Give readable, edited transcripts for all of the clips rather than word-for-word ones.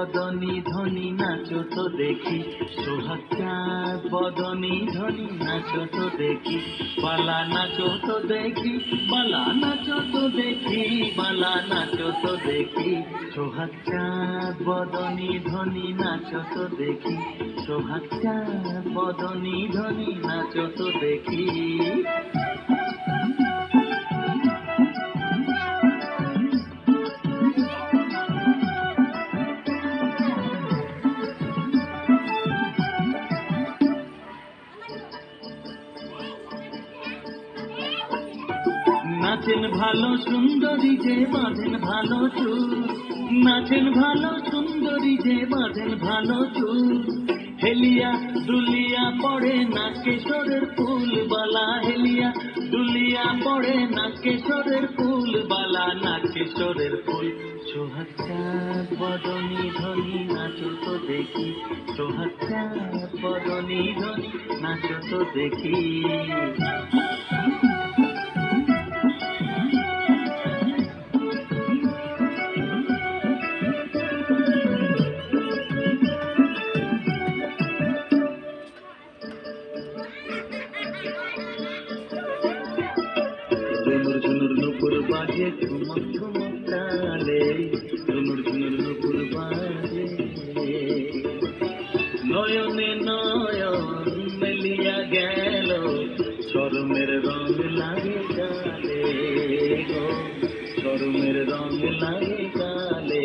বদনী ধ্বনি নাচো তো দেখি, সোহাগ চাঁদ বদনী ধ্বনি নাচো তো দেখি, বালা নাচো তো দেখি, বালা নাচো তো দেখি, বালা নাচো তো দেখি, সোহাগ চাঁদ বদনী ধ্বনি নাচো তো দেখি, সোহাগ চাঁদ বদনী ধ্বনি নাচো তো দেখি। নাচেন ভালো সুন্দরী যে বাঁধেন ভালো চুল, নাচেন ভালো সুন্দরী যে বাঁধেন ভালো চুল, হেলিয়া দুলিয়া পড়ে না কেশরের ফুল বালা, হেলিয়া দুলিয়া পড়ে না কেশরের ফুল বালা, না কেশরের ফুল। সোহাগ চাঁদ বদনী ধ্বনি নাচো তো দেখি, সোহাগ চাঁদ বদনী ধ্বনি নাচো তো দেখি। ঝুনুর ঝুনুর নুপুর বাজে ঝুমক ঝুমক তালে, ঝুনুর ঝুনুর নুপুর বাজে, নয়নে নয়ন মেলিয়া গেল, শরমের রং লাগে গালে গো, শরমের রং লাগে গালে।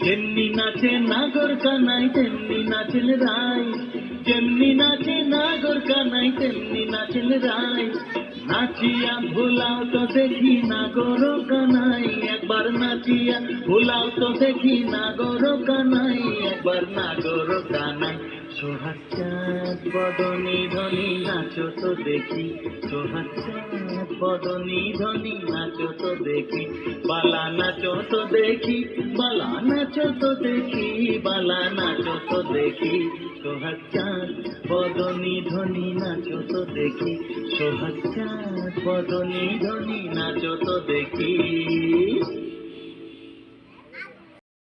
যেমনি নাচে নাগর কানাই তেমনি নাচেন রাই, যেমনি নাচে নাগর কানাই তেমনি নাচেন রাই, নাচিয়া ভুলাও তো দেখি নাগর কানাই, একবার নাচিয়া ভুলাও তো দেখি নাগর কানাই, একবার নাগর কানাই। সোহাগ চাঁদ বদনী ধ্বনি নাচো তো দেখি, সোহাগ চাঁদ বদনী ধ্বনি নাচো তো দেখি, বালা নাচো তো দেখি, বালা নাচো তো দেখি, বালা নাচো তো দেখি, সোহাগ চাঁদ বদনী ধ্বনি নাচো তো দেখি, সোহাগ চাঁদ বদনী ধ্বনি নাচো তো দেখি।